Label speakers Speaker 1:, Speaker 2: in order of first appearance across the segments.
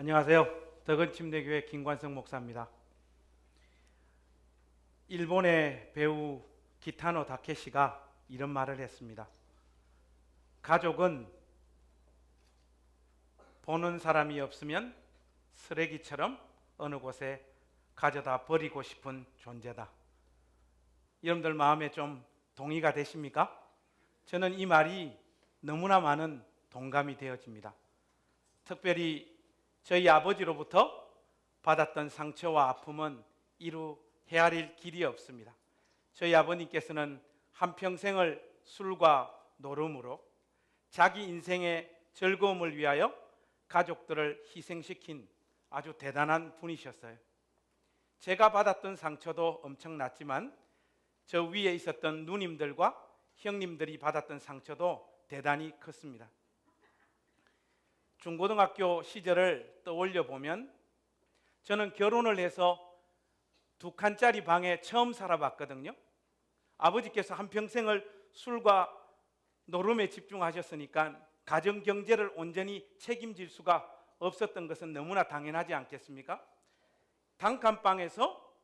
Speaker 1: 안녕하세요. 덕은침대교회 김관성 목사입니다. 일본의 배우 기타노 다케시가 이런 말을 했습니다. 가족은 보는 사람이 없으면 쓰레기처럼 어느 곳에 가져다 버리고 싶은 존재다. 여러분들 마음에 좀 동의가 되십니까? 저는 이 말이 너무나 많은 동감이 되어집니다. 특별히 저희 아버지로부터 받았던 상처와 아픔은 이루 헤아릴 길이 없습니다. 저희 아버님께서는 한평생을 술과 노름으로 자기 인생의 즐거움을 위하여 가족들을 희생시킨 아주 대단한 분이셨어요. 제가 받았던 상처도 엄청났지만 저 위에 있었던 누님들과 형님들이 받았던 상처도 대단히 컸습니다. 중고등학교 시절을 떠올려 보면 저는 결혼을 해서 2칸짜리 방에 처음 살아봤거든요. 아버지께서 한평생을 술과 노름에 집중하셨으니까 가정 경제를 온전히 책임질 수가 없었던 것은 너무나 당연하지 않겠습니까? 단칸방에서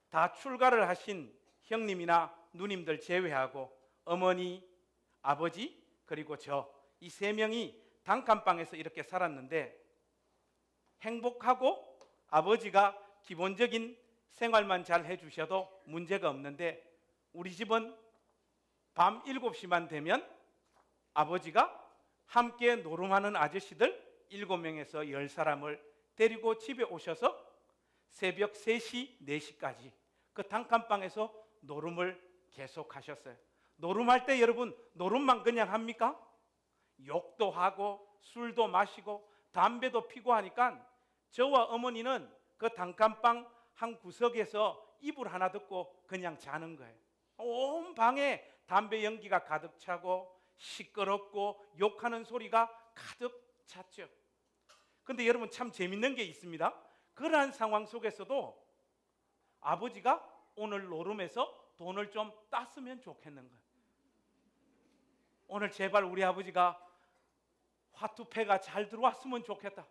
Speaker 1: 다 출가를 하신 형님이나 누님들 제외하고 어머니, 아버지 그리고 저 이 3명이 단칸방에서 이렇게 살았는데 행복하고 아버지가 기본적인 생활만 잘 해주셔도 문제가 없는데 우리 집은 밤 7시만 되면 아버지가 함께 노름하는 아저씨들 7명에서 10사람을 데리고 집에 오셔서 새벽 3시, 4시까지 그 단칸방에서 노름을 계속하셨어요. 노름할 때 여러분 노름만 그냥 합니까? 욕도 하고 술도 마시고 담배도 피고 하니까 저와 어머니는 그 단칸방 한 구석에서 이불 하나 덮고 그냥 자는 거예요. 온 방에 담배 연기가 가득 차고 시끄럽고 욕하는 소리가 가득 찼죠. 근데 여러분 참 재밌는 게 있습니다. 그러한 상황 속에서도 아버지가 오늘 노름에서 돈을 좀 땄으면 좋겠는 거예요. 오늘 제발 우리 아버지가 화투패가 잘 들어왔으면 좋겠다.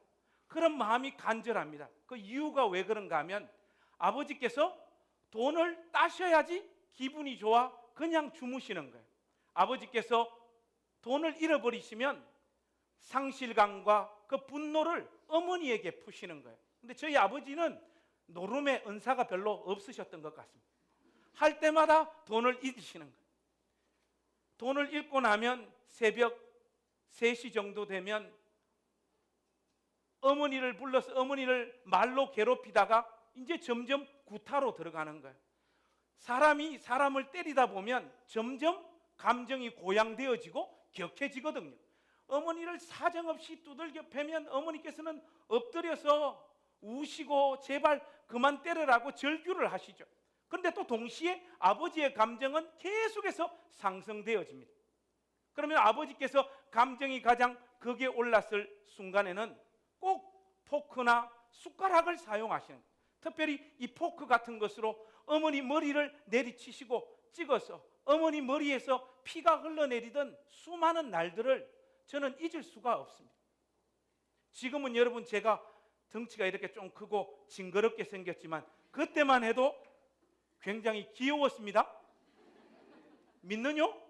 Speaker 1: 그런 마음이 간절합니다. 그 이유가 왜 그런가 하면 아버지께서 돈을 따셔야지 기분이 좋아 그냥 주무시는 거예요. 아버지께서 돈을 잃어버리시면 상실감과 그 분노를 어머니에게 푸시는 거예요. 근데 저희 아버지는 노름의 은사가 별로 없으셨던 것 같습니다. 할 때마다 돈을 잊으시는 거예요. 돈을 잃고 나면 새벽 3시 정도 되면 어머니를 불러서 어머니를 말로 괴롭히다가 이제 점점 구타로 들어가는 거예요. 사람이 사람을 때리다 보면 점점 감정이 고양되어지고 격해지거든요. 어머니를 사정없이 두들겨 패면 어머니께서는 엎드려서 우시고 제발 그만 때려라고 절규를 하시죠. 그런데 또 동시에 아버지의 감정은 계속해서 상승되어집니다. 그러면 아버지께서 감정이 가장 극에 올랐을 순간에는 꼭 포크나 숟가락을 사용하시는 거예요. 특별히 이 포크 같은 것으로 어머니 머리를 내리치시고 찍어서 어머니 머리에서 피가 흘러내리던 수많은 날들을 저는 잊을 수가 없습니다. 지금은 여러분 제가 덩치가 이렇게 좀 크고 징그럽게 생겼지만 그때만 해도 굉장히 귀여웠습니다. 믿느뇨?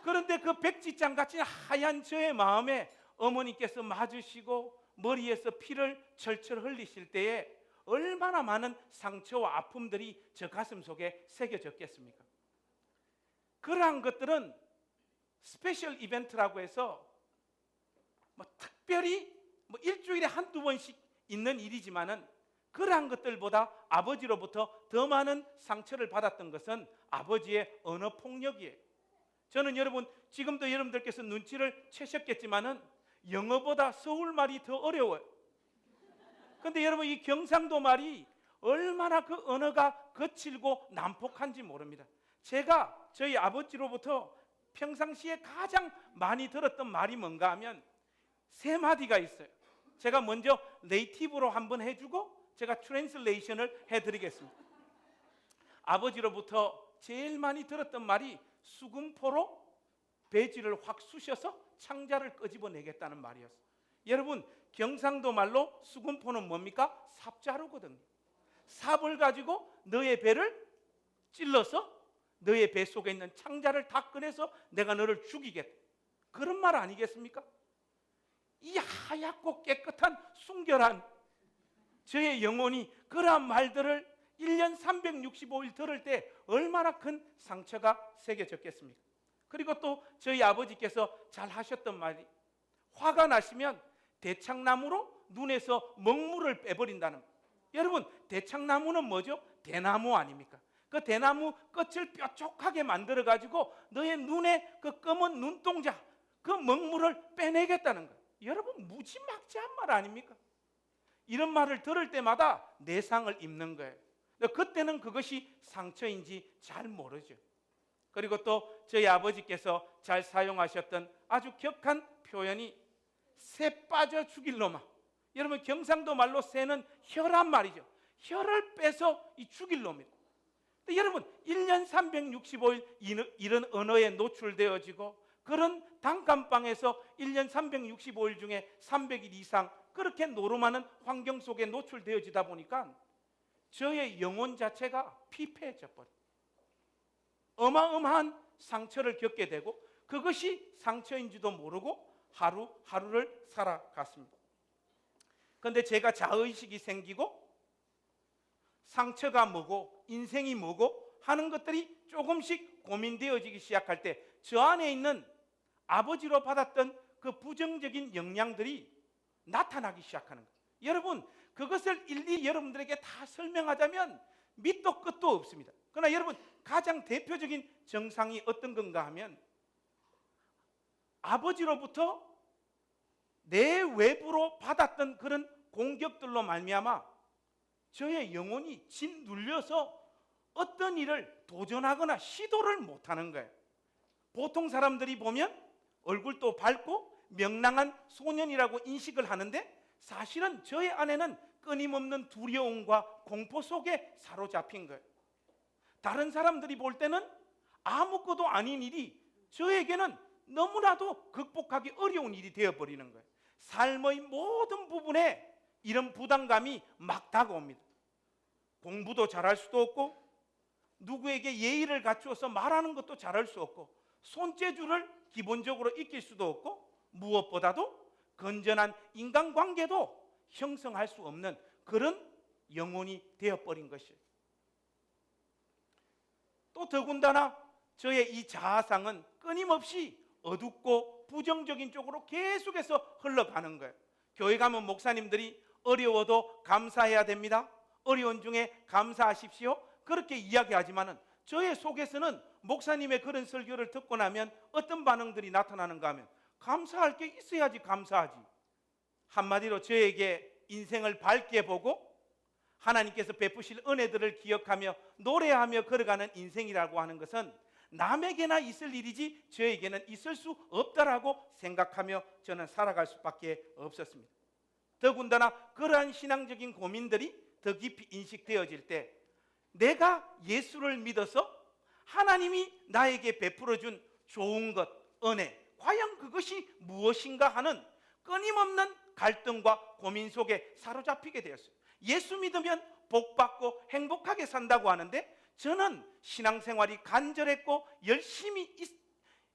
Speaker 1: 그런데 그 백지장같이 하얀 저의 마음에 어머니께서 맞으시고 머리에서 피를 철철 흘리실 때에 얼마나 많은 상처와 아픔들이 저 가슴 속에 새겨졌겠습니까? 그러한 것들은 스페셜 이벤트라고 해서 특별히 일주일에 한두 번씩 있는 일이지만은 그러한 것들보다 아버지로부터 더 많은 상처를 받았던 것은 아버지의 언어 폭력이에요. 저는 여러분 지금도 여러분들께서 눈치를 채셨겠지만은 영어보다 서울말이 더 어려워요. 그런데 여러분 이 경상도 말이 얼마나 그 언어가 거칠고 난폭한지 모릅니다. 제가 저희 아버지로부터 평상시에 가장 많이 들었던 말이 뭔가 하면 3마디가 있어요. 제가 먼저 네이티브로 한번 해주고 제가 트랜슬레이션을 해드리겠습니다. 아버지로부터 제일 많이 들었던 말이 수금포로 배지를 확 쑤셔서 창자를 끄집어내겠다는 말이었어요. 여러분, 경상도 말로 수군포는 뭡니까? 삽자루거든요. 삽을 가지고 너의 배를 찔러서 너의 배 속에 있는 창자를 다 꺼내서 내가 너를 죽이겠다. 그런 말 아니겠습니까? 이 하얗고 깨끗한 순결한 저의 영혼이 그러한 말들을 1년 365일 들을 때 얼마나 큰 상처가 새겨졌겠습니까? 그리고 또 저희 아버지께서 잘 하셨던 말이, 화가 나시면 대창나무로 눈에서 먹물을 빼버린다는 말. 여러분, 대창나무는 뭐죠? 대나무 아닙니까? 그 대나무 끝을 뾰족하게 만들어 가지고 너의 눈에 그 검은 눈동자, 그 먹물을 빼내겠다는 거예요. 여러분, 무지막지한 말 아닙니까? 이런 말을 들을 때마다 내상을 입는 거예요. 그때는 그것이 상처인지 잘 모르죠. 그리고 또 저희 아버지께서 잘 사용하셨던 아주 격한 표현이 새 빠져 죽일 놈아. 여러분, 경상도 말로 새는 혀란 말이죠. 혀를 빼서 죽일 놈이다. 근데 여러분, 1년 365일 이런 언어에 노출되어지고 그런 단칸방에서 1년 365일 중에 300일 이상 그렇게 노름하는 환경 속에 노출되어지다 보니까 저의 영혼 자체가 피폐해져 버려요. 어마어마한 상처를 겪게 되고 그것이 상처인지도 모르고 하루하루를 살아갔습니다. 그런데 제가 자의식이 생기고 상처가 뭐고 인생이 뭐고 하는 것들이 조금씩 고민되어지기 시작할 때 저 안에 있는 아버지로 받았던 그 부정적인 영향들이 나타나기 시작하는 거예요. 여러분, 그것을 일일이 여러분들에게 다 설명하자면 밑도 끝도 없습니다. 그러나 여러분, 가장 대표적인 증상이 어떤 건가 하면 아버지로부터 내 외부로 받았던 그런 공격들로 말미암아 저의 영혼이 짓눌려서 어떤 일을 도전하거나 시도를 못하는 거예요. 보통 사람들이 보면 얼굴도 밝고 명랑한 소년이라고 인식을 하는데 사실은 저의 안에는 끊임없는 두려움과 공포 속에 사로잡힌 거예요. 다른 사람들이 볼 때는 아무것도 아닌 일이 저에게는 너무나도 극복하기 어려운 일이 되어버리는 거예요. 삶의 모든 부분에 이런 부담감이 막 다가옵니다. 공부도 잘할 수도 없고 누구에게 예의를 갖추어서 말하는 것도 잘할 수 없고 손재주를 기본적으로 익힐 수도 없고 무엇보다도 건전한 인간관계도 형성할 수 없는 그런 영혼이 되어버린 것이에요. 또 더군다나 저의 이 자아상은 끊임없이 어둡고 부정적인 쪽으로 계속해서 흘러가는 거예요. 교회 가면 목사님들이 어려워도 감사해야 됩니다. 어려운 중에 감사하십시오. 그렇게 이야기하지만은 저의 속에서는 목사님의 그런 설교를 듣고 나면 어떤 반응들이 나타나는가 하면 감사할 게 있어야지 감사하지. 한마디로 저에게 인생을 밝게 보고 하나님께서 베푸실 은혜들을 기억하며 노래하며 걸어가는 인생이라고 하는 것은 남에게나 있을 일이지 저에게는 있을 수 없다라고 생각하며 저는 살아갈 수밖에 없었습니다. 더군다나 그러한 신앙적인 고민들이 더 깊이 인식되어질 때 내가 예수를 믿어서 하나님이 나에게 베풀어준 좋은 것, 은혜, 과연 그것이 무엇인가 하는 끊임없는 갈등과 고민 속에 사로잡히게 되었어요. 예수 믿으면 복받고 행복하게 산다고 하는데 저는 신앙생활이 간절했고 열심히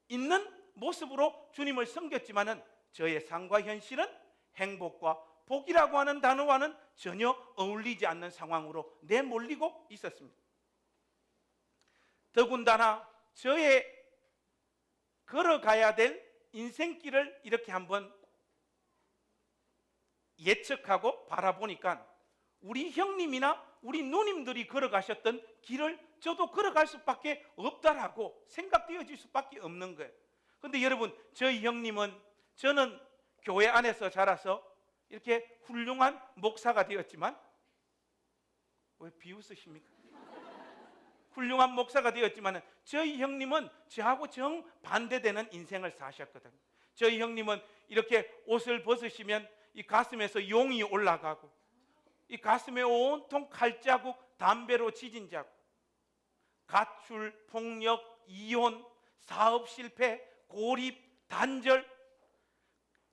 Speaker 1: 있는 모습으로 주님을 섬겼지만은 저의 삶과 현실은 행복과 복이라고 하는 단어와는 전혀 어울리지 않는 상황으로 내몰리고 있었습니다. 더군다나 저의 걸어가야 될 인생길을 이렇게 한번 예측하고 바라보니까 우리 형님이나 우리 누님들이 걸어가셨던 길을 저도 걸어갈 수밖에 없다라고 생각되어질 수밖에 없는 거예요. 그런데 여러분, 저희 형님은 저는 교회 안에서 자라서 이렇게 훌륭한 목사가 되었지만 왜 비웃으십니까? 훌륭한 목사가 되었지만 저희 형님은 저하고 정반대되는 인생을 사셨거든요. 저희 형님은 이렇게 옷을 벗으시면 이 가슴에서 용이 올라가고 이 가슴에 온통 칼자국, 담배로 지진 자국, 가출, 폭력, 이혼, 사업 실패, 고립, 단절,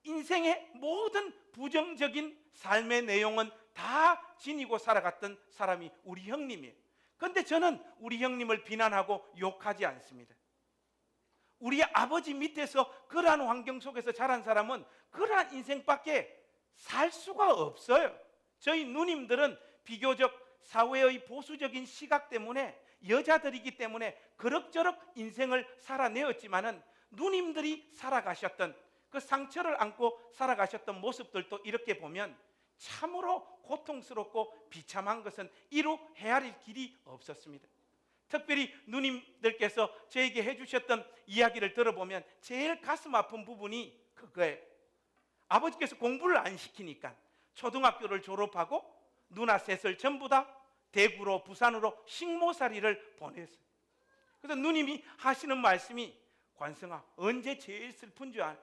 Speaker 1: 인생의 모든 부정적인 삶의 내용은 다 지니고 살아갔던 사람이 우리 형님이에요. 그런데 저는 우리 형님을 비난하고 욕하지 않습니다. 우리 아버지 밑에서 그러한 환경 속에서 자란 사람은 그러한 인생밖에 살 수가 없어요. 저희 누님들은 비교적 사회의 보수적인 시각 때문에, 여자들이기 때문에 그럭저럭 인생을 살아내었지만은 누님들이 살아가셨던 그 상처를 안고 살아가셨던 모습들도 이렇게 보면 참으로 고통스럽고 비참한 것은 이루 헤아릴 길이 없었습니다. 특별히 누님들께서 저에게 해주셨던 이야기를 들어보면 제일 가슴 아픈 부분이 그거예요. 아버지께서 공부를 안 시키니까 초등학교를 졸업하고 누나 셋을 전부 다 대구로, 부산으로 식모살이를 보냈어요. 그래서 누님이 하시는 말씀이, 관성아, 언제 제일 슬픈 줄 알아?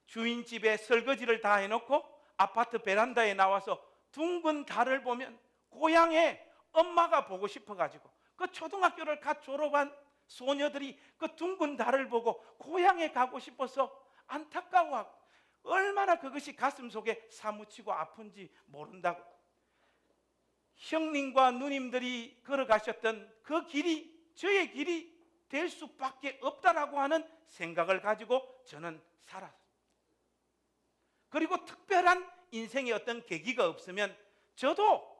Speaker 1: 주인 집에 설거지를 다 해놓고 아파트 베란다에 나와서 둥근 달을 보면 고향에 엄마가 보고 싶어가지고, 그 초등학교를 갓 졸업한 소녀들이 그 둥근 달을 보고 고향에 가고 싶어서 안타까워하고, 얼마나 그것이 가슴 속에 사무치고 아픈지 모른다고. 형님과 누님들이 걸어가셨던 그 길이 저의 길이 될 수밖에 없다라고 하는 생각을 가지고 저는 살았어요. 그리고 특별한 인생의 어떤 계기가 없으면 저도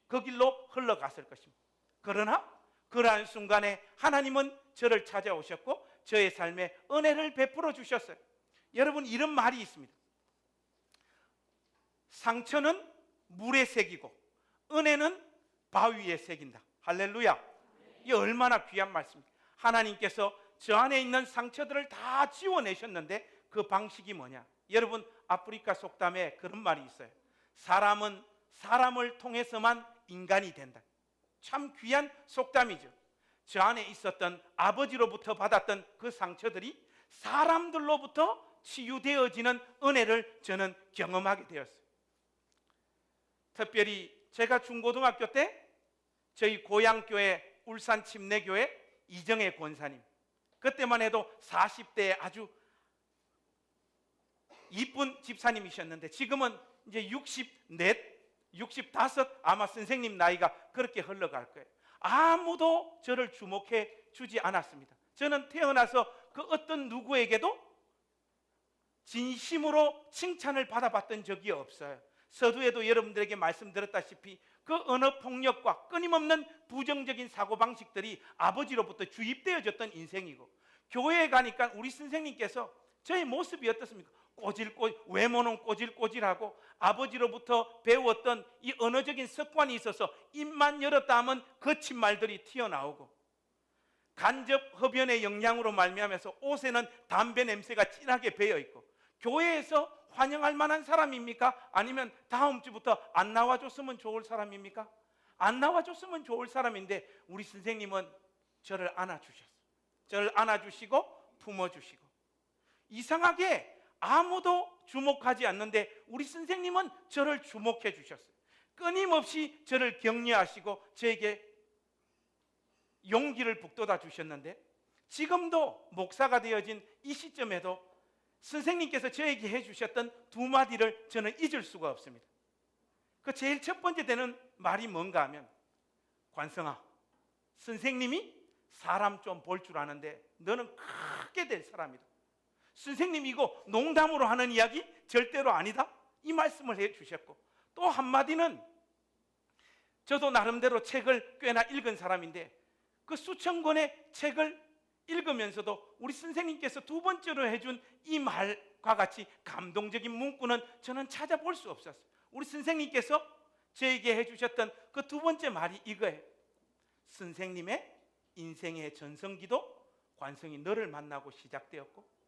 Speaker 1: 그 길로 흘러갔을 것입니다. 그러나 그러한 순간에 하나님은 저를 찾아오셨고 저의 삶에 은혜를 베풀어 주셨어요. 여러분, 이런 말이 있습니다. 상처는 물에 새기고 은혜는 바위에 새긴다. 할렐루야. 이게 얼마나 귀한 말씀입니까? 하나님께서 저 안에 있는 상처들을 다 지워내셨는데 그 방식이 뭐냐? 여러분, 아프리카 속담에 그런 말이 있어요. 사람은 사람을 통해서만 인간이 된다. 참 귀한 속담이죠. 저 안에 있었던 아버지로부터 받았던 그 상처들이 사람들로부터 치유되어지는 은혜를 저는 경험하게 되었어요. 특별히 제가 중고등학교 때 저희 고향교회 울산 침례교회 이정혜 권사님, 그때만 해도 40대에 아주 이쁜 집사님이셨는데 지금은 이제 64, 65 아마 선생님 나이가 그렇게 흘러갈 거예요. 아무도 저를 주목해 주지 않았습니다. 저는 태어나서 그 어떤 누구에게도 진심으로 칭찬을 받아봤던 적이 없어요. 서두에도 여러분들에게 말씀드렸다시피 그 언어폭력과 끊임없는 부정적인 사고방식들이 아버지로부터 주입되어졌던 인생이고, 교회에 가니까 우리 선생님께서 저의 모습이 어떻습니까? 외모는 꼬질꼬질하고 아버지로부터 배웠던 이 언어적인 습관이 있어서 입만 열었다 하면 거친 말들이 튀어나오고, 간접 흡연의 영향으로 말미암아서 옷에는 담배 냄새가 진하게 배어있고, 교회에서 환영할 만한 사람입니까? 아니면 다음 주부터 안 나와줬으면 좋을 사람입니까? 안 나와줬으면 좋을 사람인데 우리 선생님은 저를 안아주셨어요. 저를 안아주시고 품어주시고, 이상하게 아무도 주목하지 않는데 우리 선생님은 저를 주목해 주셨어요. 끊임없이 저를 격려하시고 저에게 용기를 북돋아 주셨는데, 지금도 목사가 되어진 이 시점에도 선생님께서 저에게 해주셨던 두 마디를 저는 잊을 수가 없습니다. 그 제일 첫 번째 되는 말이 뭔가 하면, 관성아, 선생님이 사람 좀 볼 줄 아는데 너는 크게 될 사람이다. 선생님, 이거 농담으로 하는 이야기 절대로 아니다. 이 말씀을 해주셨고, 또 한마디는, 저도 나름대로 책을 꽤나 읽은 사람인데 그 수천 권의 책을 읽으면서도 우리 선생님께서 두 번째로 해준 이 말과 같이 감동적인 문구는 저는 찾아볼 수 없었어요. 우리 선생님께서 저에게 해주셨던 그 두 번째 말이 이거예요. 선생님의 인생의 전성기도 관성이 너를 만나고 시작되었고,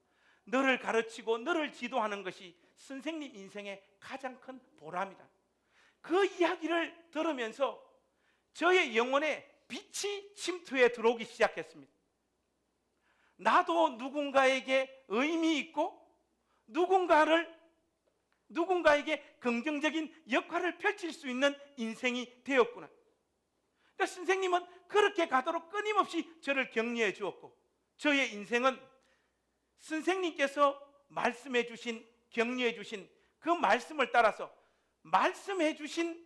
Speaker 1: 너를 가르치고 너를 지도하는 것이 선생님 인생의 가장 큰 보람이다. 그 이야기를 들으면서 저의 영혼에 빛이 침투해 들어오기 시작했습니다. 나도 누군가에게 의미 있고 누군가에게 긍정적인 역할을 펼칠 수 있는 인생이 되었구나. 그러니까 선생님은 그렇게 가도록 끊임없이 저를 격려해 주었고, 저의 인생은 선생님께서 말씀해 주신 격려해 주신 그 말씀을 따라서 말씀해 주신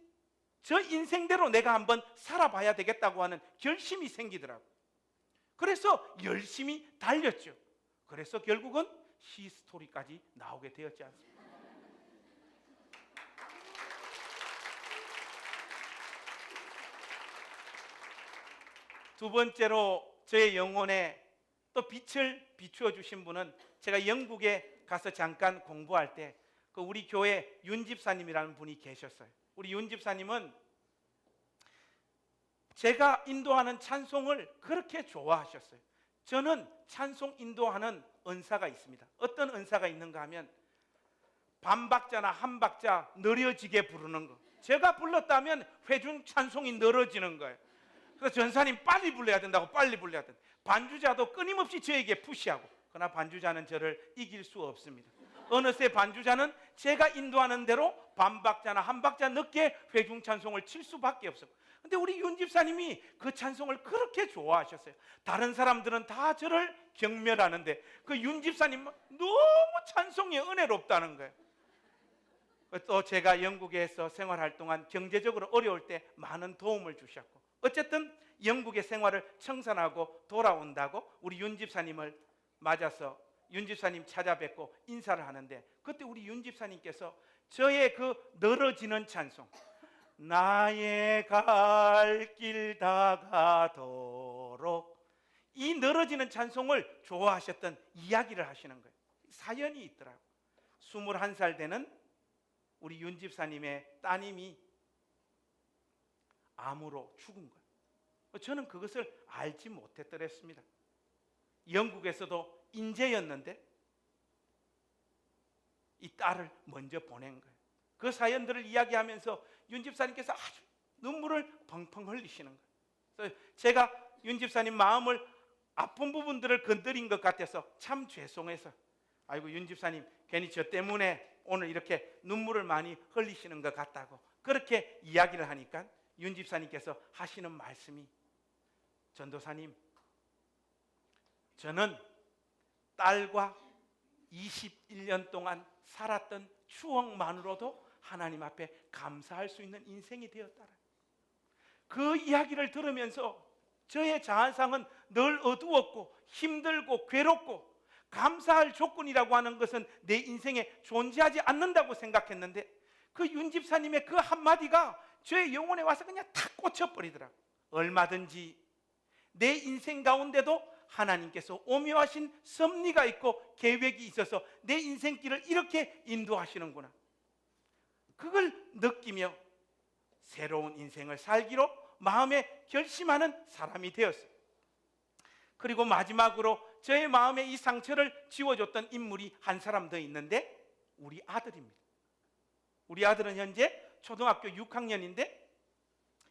Speaker 1: 저 인생대로 내가 한번 살아봐야 되겠다고 하는 결심이 생기더라고요. 그래서 열심히 달렸죠. 그래서 결국은 시스토리까지 나오게 되었지 않습니까? 두 번째로 저의 영혼에 또 빛을 비추어 주신 분은 제가 영국에 가서 잠깐 공부할 때 그 우리 교회 윤 집사님이라는 분이 계셨어요. 우리 윤 집사님은 제가 인도하는 찬송을 그렇게 좋아하셨어요. 저는 찬송 인도하는 은사가 있습니다. 어떤 은사가 있는가 하면 반박자나 한박자 느려지게 부르는 거. 제가 불렀다면 회중 찬송이 늘어지는 거예요. 그래서 전사님 빨리 불러야 된다고 빨리 불러야 된다. 반주자도 끊임없이 저에게 푸시하고, 그러나 반주자는 저를 이길 수 없습니다. 어느새 반주자는 제가 인도하는 대로 반박자나 한박자 늦게 회중 찬송을 칠 수밖에 없어요. 근데 우리 윤 집사님이 그 찬송을 그렇게 좋아하셨어요. 다른 사람들은 다 저를 경멸하는데 그 윤 집사님은 너무 찬송이 은혜롭다는 거예요. 또 제가 영국에서 생활할 동안 경제적으로 어려울 때 많은 도움을 주셨고, 어쨌든 영국의 생활을 청산하고 돌아온다고 우리 윤 집사님을 맞아서 윤 집사님 찾아뵙고 인사를 하는데, 그때 우리 윤 집사님께서 저의 그 늘어지는 찬송, 나의 갈 길 다가도록, 이 늘어지는 찬송을 좋아하셨던 이야기를 하시는 거예요. 사연이 있더라고요. 21살 되는 우리 윤 집사님의 따님이 암으로 죽은 거예요. 저는 그것을 알지 못했더랬습니다. 영국에서도 인재였는데 이 딸을 먼저 보낸 거예요. 그 사연들을 이야기하면서 윤 집사님께서 아주 눈물을 펑펑 흘리시는 거예요. 그래서 제가 윤 집사님 마음을 아픈 부분들을 건드린 것 같아서 참 죄송해서, 아이고 윤 집사님 괜히 저 때문에 오늘 이렇게 눈물을 많이 흘리시는 것 같다고 그렇게 이야기를 하니까 윤 집사님께서 하시는 말씀이, 전도사님, 저는 딸과 21년 동안 살았던 추억만으로도 하나님 앞에 감사할 수 있는 인생이 되었다. 그 이야기를 들으면서 저의 자아상은 늘 어두웠고 힘들고 괴롭고 감사할 조건이라고 하는 것은 내 인생에 존재하지 않는다고 생각했는데, 그 윤 집사님의 그 한마디가 저의 영혼에 와서 그냥 탁 꽂혀버리더라고요. 얼마든지 내 인생 가운데도 하나님께서 오묘하신 섭리가 있고 계획이 있어서 내 인생길을 이렇게 인도하시는구나. 그걸 느끼며 새로운 인생을 살기로 마음에 결심하는 사람이 되었어요. 그리고 마지막으로 저의 마음에 이 상처를 지워줬던 인물이 한 사람 더 있는데 우리 아들입니다. 우리 아들은 현재 초등학교 6학년인데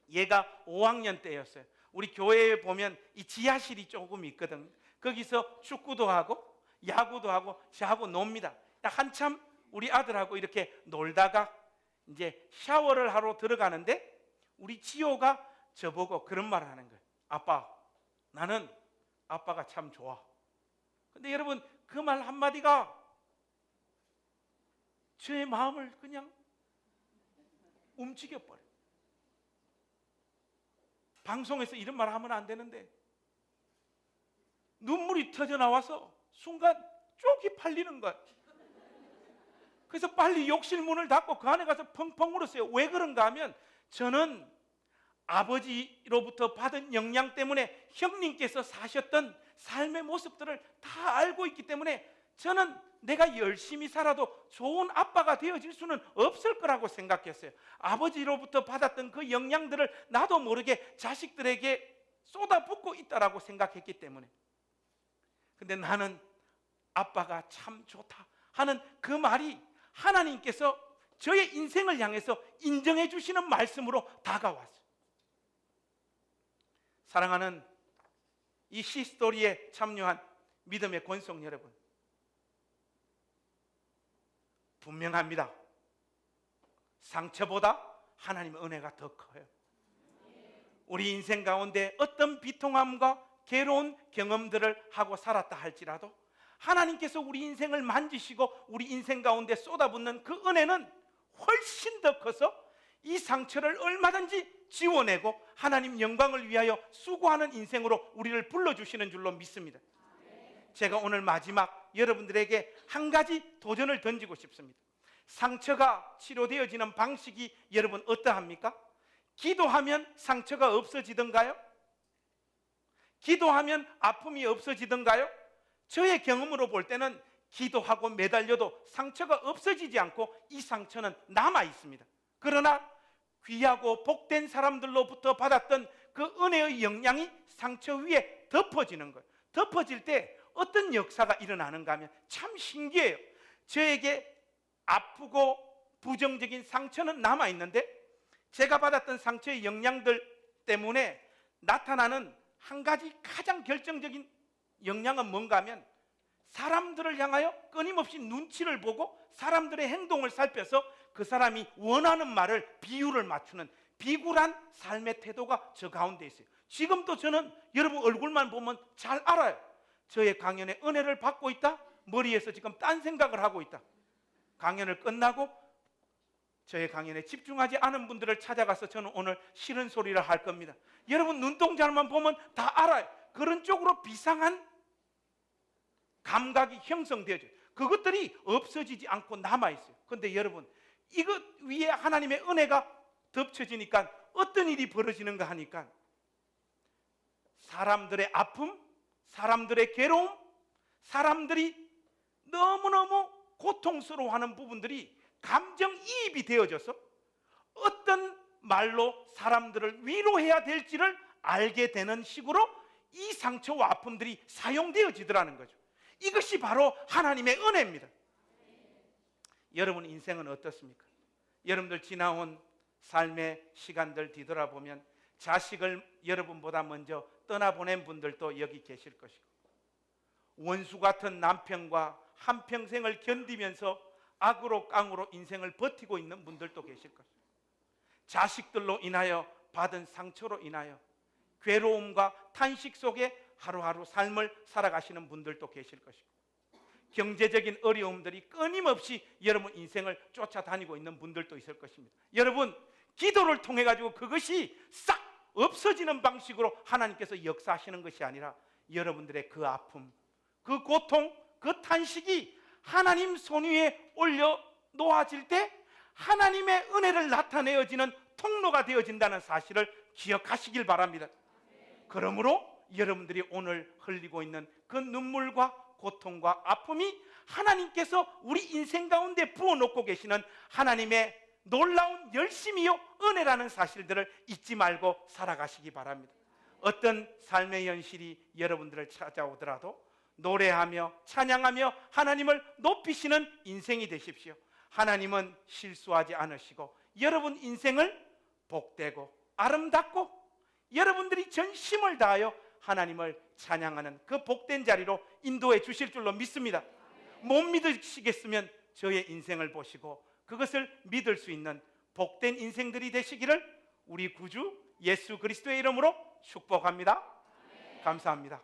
Speaker 1: 얘가 5학년 때였어요. 우리 교회에 보면 이 지하실이 조금 있거든. 거기서 축구도 하고 야구도 하고 저하고 놉니다. 한참 우리 아들하고 이렇게 놀다가 이제 샤워를 하러 들어가는데 우리 지호가 저보고 그런 말을 하는 거예요. 아빠, 나는 아빠가 참 좋아. 근데 여러분, 그 말 한마디가 저의 마음을 그냥 움직여버려요. 방송에서 이런 말 하면 안 되는데 눈물이 터져 나와서 순간 쪽이 팔리는 거예요. 그래서 빨리 욕실 문을 닫고 그 안에 가서 펑펑 울었어요. 왜 그런가 하면 저는 아버지로부터 받은 영향 때문에 형님께서 사셨던 삶의 모습들을 다 알고 있기 때문에 저는 내가 열심히 살아도 좋은 아빠가 되어질 수는 없을 거라고 생각했어요. 아버지로부터 받았던 그 영향들을 나도 모르게 자식들에게 쏟아붓고 있다라고 생각했기 때문에. 근데 나는 아빠가 참 좋다 하는 그 말이 하나님께서 저의 인생을 향해서 인정해 주시는 말씀으로 다가왔어요. 사랑하는 이 시스토리에 참여한 믿음의 권속 여러분, 분명합니다. 상처보다 하나님의 은혜가 더 커요. 우리 인생 가운데 어떤 비통함과 괴로운 경험들을 하고 살았다 할지라도 하나님께서 우리 인생을 만지시고 우리 인생 가운데 쏟아붓는 그 은혜는 훨씬 더 커서 이 상처를 얼마든지 지워내고 하나님 영광을 위하여 수고하는 인생으로 우리를 불러주시는 줄로 믿습니다. 제가 오늘 마지막 여러분들에게 한 가지 도전을 던지고 싶습니다. 상처가 치료되어지는 방식이 여러분 어떠합니까? 기도하면 상처가 없어지던가요? 기도하면 아픔이 없어지던가요? 저의 경험으로 볼 때는 기도하고 매달려도 상처가 없어지지 않고 이 상처는 남아 있습니다. 그러나 귀하고 복된 사람들로부터 받았던 그 은혜의 영향이 상처 위에 덮어지는 거예요. 덮어질 때 어떤 역사가 일어나는가 하면 참 신기해요. 저에게 아프고 부정적인 상처는 남아 있는데 제가 받았던 상처의 영향들 때문에 나타나는 한 가지 가장 결정적인 영향은 뭔가 하면 사람들을 향하여 끊임없이 눈치를 보고 사람들의 행동을 살펴서 그 사람이 원하는 말을 비유를 맞추는 비굴한 삶의 태도가 저 가운데 있어요. 지금도 저는 여러분 얼굴만 보면 잘 알아요. 저의 강연에 은혜를 받고 있다? 머리에서 지금 딴 생각을 하고 있다. 강연을 끝나고 저의 강연에 집중하지 않은 분들을 찾아가서 저는 오늘 싫은 소리를 할 겁니다. 여러분 눈동자만 보면 다 알아요. 그런 쪽으로 비상한 감각이 형성되어져요. 그것들이 없어지지 않고 남아있어요. 그런데 여러분 이것 위에 하나님의 은혜가 덮쳐지니까 어떤 일이 벌어지는가 하니까 사람들의 아픔, 사람들의 괴로움, 사람들이 너무너무 고통스러워하는 부분들이 감정이입이 되어져서 어떤 말로 사람들을 위로해야 될지를 알게 되는 식으로 이 상처와 아픔들이 사용되어지더라는 거죠. 이것이 바로 하나님의 은혜입니다. 여러분 인생은 어떻습니까? 여러분들 지나온 삶의 시간들 뒤돌아보면 자식을 여러분보다 먼저 떠나보낸 분들도 여기 계실 것이고 원수 같은 남편과 한평생을 견디면서 악으로 깡으로 인생을 버티고 있는 분들도 계실 것이고 자식들로 인하여 받은 상처로 인하여 괴로움과 탄식 속에 하루하루 삶을 살아가시는 분들도 계실 것이고 경제적인 어려움들이 끊임없이 여러분 인생을 쫓아다니고 있는 분들도 있을 것입니다. 여러분 기도를 통해 가지고 그것이 싹 없어지는 방식으로 하나님께서 역사하시는 것이 아니라 여러분들의 그 아픔, 그 고통, 그 탄식이 하나님 손 위에 올려 놓아질 때 하나님의 은혜를 나타내어지는 통로가 되어진다는 사실을 기억하시길 바랍니다. 그러므로 여러분들이 오늘 흘리고 있는 그 눈물과 고통과 아픔이 하나님께서 우리 인생 가운데 부어놓고 계시는 하나님의 놀라운 열심이요 은혜라는 사실들을 잊지 말고 살아가시기 바랍니다. 어떤 삶의 현실이 여러분들을 찾아오더라도 노래하며 찬양하며 하나님을 높이시는 인생이 되십시오. 하나님은 실수하지 않으시고 여러분 인생을 복되고 아름답고 여러분들이 전심을 다하여 하나님을 찬양하는 그 복된 자리로 인도해 주실 줄로 믿습니다. 못 믿으시겠으면 저의 인생을 보시고 그것을 믿을 수 있는 복된 인생들이 되시기를 우리 구주 예수 그리스도의 이름으로 축복합니다. 감사합니다.